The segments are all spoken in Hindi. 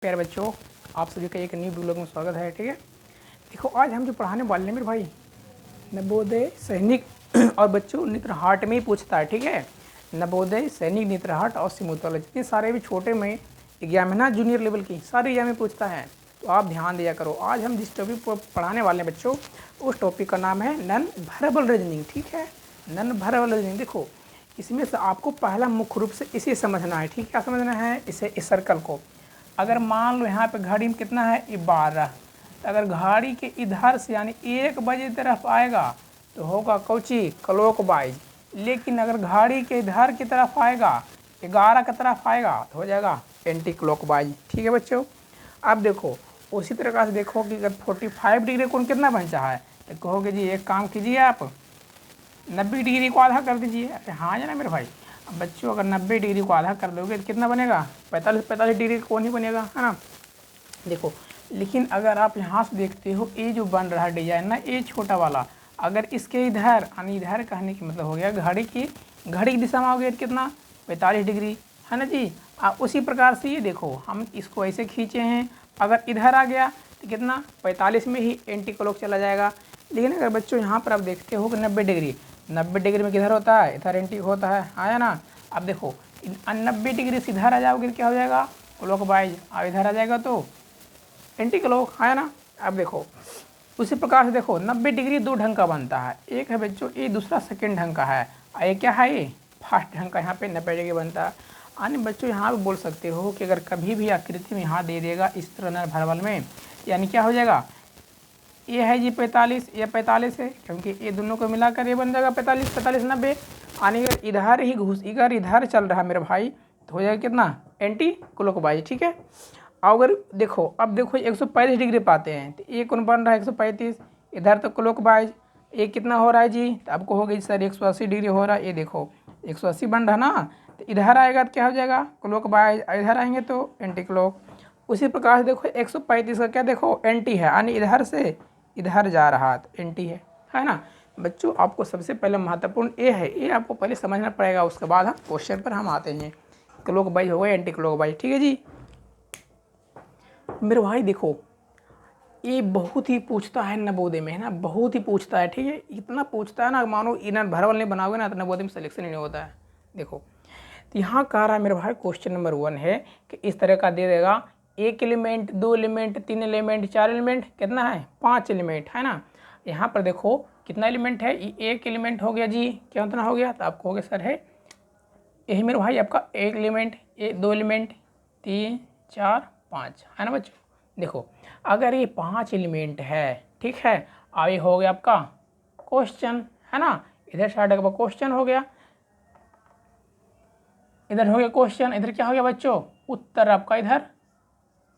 प्यारे बच्चों, आप सभी का एक न्यू ब्लॉग में स्वागत है। ठीक है, देखो आज हम जो पढ़ाने वाले हैं मेरे भाई नवोदय सैनिक और बच्चों नेत्रहाट में ही पूछता है। ठीक है, नवोदय सैनिक नेत्रहाट और सिमुतला जितने सारे भी छोटे में एग्जाम है ना जूनियर लेवल की सारे एग्जाम में पूछता है, तो आप ध्यान दिया करो। आज हम जिस टॉपिक पर पढ़ाने वाले हैं बच्चों, उस टॉपिक का नाम है नन वेरिएबल रीजनिंग। ठीक है, नन वेरिएबल रीजनिंग। देखो इसमें से आपको पहला मुख्य रूप से इसे समझना है। ठीक है, क्या समझना है? इस सर्कल को। अगर मान लो यहाँ पे घड़ी में कितना है, ये 12, तो अगर घड़ी के इधर से यानी 1 बजे तरफ आएगा तो होगा कौची क्लॉक वाइज। लेकिन अगर घड़ी के इधर की तरफ आएगा 11 की तरफ आएगा तो हो जाएगा एंटी क्लॉक वाइज। ठीक है बच्चों, अब देखो उसी तरह से देखो कि अगर 45 डिग्री कोण कितना बन रहा है, तो कहोगे जी एक काम कीजिए आप 90 डिग्री को आधा कर दीजिए। अरे हाँ है ना मेरे भाई। अब बच्चों अगर 90 डिग्री को आधा कर दोगे तो कितना बनेगा? 45 डिग्री कौन ही बनेगा, है ना। देखो लेकिन अगर आप यहाँ से देखते हो ये जो बन रहा है डिजाइन ना, ये छोटा वाला, अगर इसके इधर यानी इधर कहने की मतलब हो गया घड़ी की दिशा में हो गया कितना 45 डिग्री, है ना जी। उसी प्रकार से ये देखो हम इसको ऐसे खींचे हैं, अगर इधर आ गया तो कितना 45 में ही एंटी क्लॉक चला जाएगा। लेकिन अगर बच्चों यहाँ पर आप देखते हो कि 90 डिग्री में किधर होता है, इधर एंटी होता है, आया ना। अब देखो 90 डिग्री से इधर आ जाओगे क्या हो जाएगा क्लॉक वाइज, अब इधर आ जाएगा तो एंटी क्लॉक, आया ना। अब देखो उसी प्रकार से देखो 90 डिग्री दो ढंग का बनता है, एक है बच्चों ये, दूसरा सेकेंड ढंग का है, और ये क्या है, ये फर्स्ट ढंग का। यहाँ पे 90 डिग्री बनता है। यानी बच्चों यहाँ पे बोल सकते हो कि अगर कभी भी आकृति में यहाँ दे देगा इस तरह नर भरबल में, यानी क्या हो जाएगा, ये है जी 45, ये 45 है, क्योंकि ये दोनों को मिलाकर ये बन जाएगा 45 90। यानी अगर इधर ही घुस इधर चल रहा है मेरे भाई तो हो जाएगा कितना एंटी क्लॉकवाइज। ठीक है, अगर देखो अब देखो 135 डिग्री पाते हैं तो ये कौन बन रहा है 135, इधर तो क्लॉकवाइज। ये कितना हो रहा है जी, तो आपको हो गई सर 180 डिग्री हो रहा है, ये देखो 180 बन रहा ना, तो इधर आएगा तो क्या हो जाएगा क्लॉकवाइज, इधर आएंगे तो एंटी क्लॉक। उसी प्रकार से देखो 135 का क्या देखो एंटी है, यानी इधर से इधर जा रहा तो एंटी है ना। बच्चों आपको सबसे पहले महत्वपूर्ण ये है, ये आपको पहले समझना पड़ेगा, उसके बाद हम क्वेश्चन पर हम आते हैं। क्लॉकवाइज हो गया एंटी क्लॉकवाइज। ठीक है जी मेरे भाई, देखो ये बहुत ही पूछता है नवोदय में, है ना, बहुत ही पूछता है। ठीक है, इतना पूछता है ना, मानो इनर भरवल नहीं बनाओगे ना तो नवोदय में सिलेक्शन ही नहीं होता है। देखो तो यहाँ कह रहा है मेरे भाई क्वेश्चन नंबर 1 है कि इस तरह का दे देगा, 1 एलिमेंट 2 एलिमेंट 3 एलिमेंट 4 एलिमेंट, कितना है 5 एलिमेंट, है ना। यहाँ पर देखो कितना एलिमेंट है, 1 एलिमेंट हो गया जी, क्या कितना हो गया, तो आपको हो गया सर है यही मेरे भाई आपका 1 एलिमेंट, 2 एलिमेंट 3 4 5, है ना बच्चों। देखो अगर ये 5 एलिमेंट है, ठीक है, ये हो गया आपका क्वेश्चन, है ना। इधर साइड का क्वेश्चन हो गया, इधर हो गया क्वेश्चन, इधर क्या हो गया बच्चों, उत्तर आपका इधर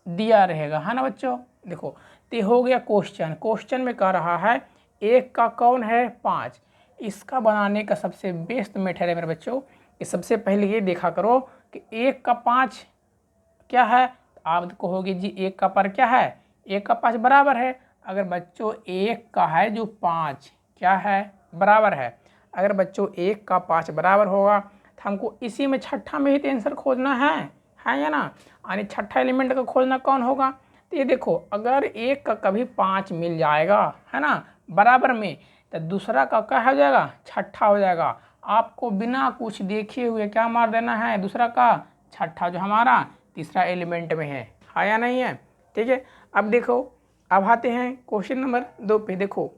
दिया रहेगा, है ना बच्चों। देखो तो हो गया क्वेश्चन, क्वेश्चन में कह रहा है 1 का कौन है 5। इसका बनाने का सबसे बेस्ट मेथड है मेरे बच्चों कि सबसे पहले ये देखा करो कि 1 का 5 क्या है, आप कहोगे जी 1 का पर क्या है, 1 का 5 बराबर है। अगर बच्चों 1 का है जो 5 क्या है बराबर है, अगर बच्चों 1 का 5 बराबर होगा तो हमको इसी में छठा में ही तो आंसर खोजना है या ना। यानी छठा एलिमेंट का खोजना कौन होगा, तो ये देखो अगर 1 का कभी 5 मिल जाएगा, है ना, बराबर में, तो दूसरा का क्या हो जाएगा छठा हो जाएगा। आपको बिना कुछ देखे हुए क्या मार देना है, दूसरा का छठा जो हमारा तीसरा एलिमेंट में है या नहीं है। ठीक है, अब देखो अब आते हैं क्वेश्चन नंबर 2 पे। देखो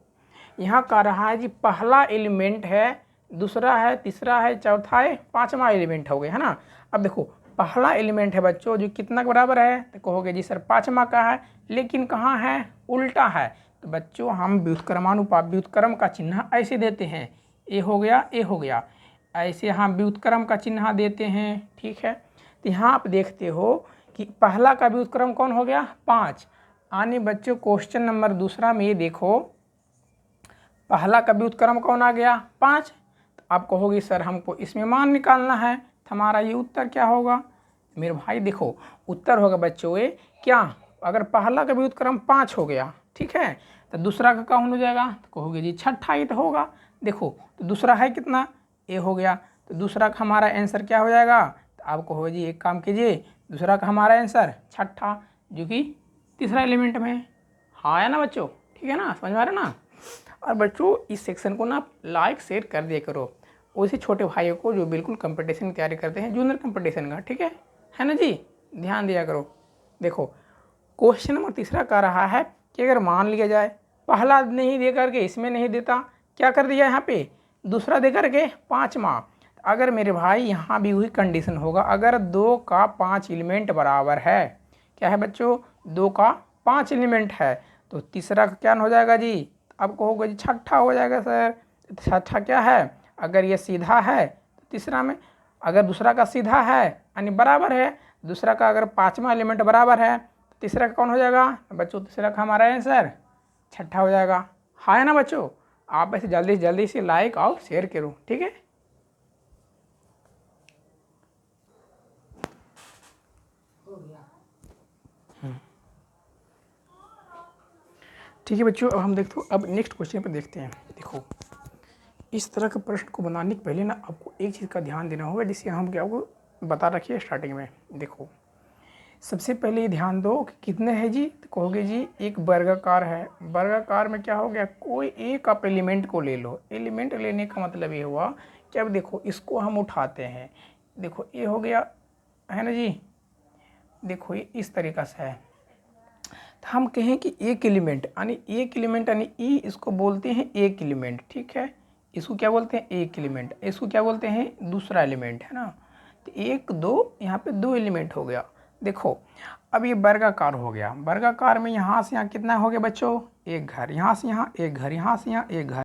यहाँ कह रहा है जी पहला एलिमेंट है, दूसरा है, तीसरा है, चौथा है, पांचवा एलिमेंट हो गया, है ना। अब देखो पहला एलिमेंट है बच्चों जो कितना के बराबर है, तो कहोगे जी सर 5वां का है, लेकिन कहाँ है उल्टा है। तो बच्चों हम व्युत्क्रम का चिन्ह ऐसे देते हैं, ए हो गया ए हो गया, ऐसे हम व्युत्क्रम का चिन्ह देते हैं। ठीक है, तो यहाँ आप देखते हो कि पहला का व्युत्क्रम कौन हो गया 5। आने बच्चों क्वेश्चन नंबर 2 में ये देखो पहला का व्युत्क्रम कौन आ गया 5। तो आप कहोगे सर हमको इसमें मान निकालना है, तो हमारा ये उत्तर क्या होगा मेरे भाई। देखो उत्तर होगा बच्चों ये क्या, अगर पहला का व्युत्क्रम 5 हो गया, ठीक है, तो दूसरा का कौन हो जाएगा, तो कहोगे जी छठा ही तो होगा। देखो तो दूसरा है कितना ए हो गया, तो दूसरा का हमारा आंसर क्या हो जाएगा, तो आप कहोगे जी एक काम कीजिए दूसरा का हमारा आंसर छठा, जो कि तीसरा एलिमेंट में है। हाँ या ना बच्चों, ठीक है ना, समझ में आ रहा है ना। और बच्चों इस सेक्शन को ना लाइक शेयर कर दिया करो उसी छोटे भाइयों को जो बिल्कुल कंपटीशन की तैयारी करते हैं, जूनियर कंपटीशन का, ठीक है ना जी, ध्यान दिया करो। देखो क्वेश्चन नंबर तीसरा कह रहा है कि अगर मान लिया जाए पहला नहीं दे करके इसमें नहीं देता, क्या कर दिया यहाँ पे, दूसरा दे करके 5वां। अगर मेरे भाई यहाँ भी वही कंडीशन होगा, अगर 2 का 5 एलिमेंट बराबर है, क्या है बच्चों, 2 का 5 एलिमेंट है, तो तीसरा का क्या हो जाएगा जी, अब कहोगे जी छठा हो जाएगा सर। छठा क्या है, अगर ये सीधा है तो तीसरा में, अगर दूसरा का सीधा है यानी बराबर है, दूसरा का अगर 5वां एलिमेंट बराबर है तो तीसरा का कौन हो जाएगा बच्चों, तीसरा का हमारा आंसर छठा हो जाएगा। हाँ है ना बच्चों, आप ऐसे जल्दी से जल्दी से लाइक और शेयर करो, ठीक है। ठीक है बच्चों, अब हम देखो अब नेक्स्ट क्वेश्चन पर देखते हैं। देखो इस तरह के प्रश्न को बनाने के पहले ना आपको एक चीज़ का ध्यान देना होगा, जिससे हम क्या आपको बता रखिए स्टार्टिंग में। देखो सबसे पहले ये ध्यान दो कि कितने हैं जी, तो कहोगे जी एक वर्गाकार है, वर्गाकार में क्या हो गया, कोई एक आप एलिमेंट को ले लो। एलिमेंट लेने का मतलब ये हुआ कि अब देखो इसको हम उठाते हैं, देखो ये हो गया है ना जी, देखो ये इस तरीक़ा से है। तो हम कहें कि एक एलिमेंट यानी ई, इसको बोलते हैं एक एलिमेंट, ठीक है। इसको क्या बोलते हैं, एक एलिमेंट, इसको क्या बोलते हैं, दूसरा एलिमेंट, है ना। तो 1 2 यहाँ पे 2 एलिमेंट हो गया। देखो अब ये वर्गाकार हो गया, वर्गाकार में यहाँ से यहाँ कितना हो गया बच्चों, एक घर, यहाँ से यहाँ एक घर, यहाँ से यहाँ एक घर।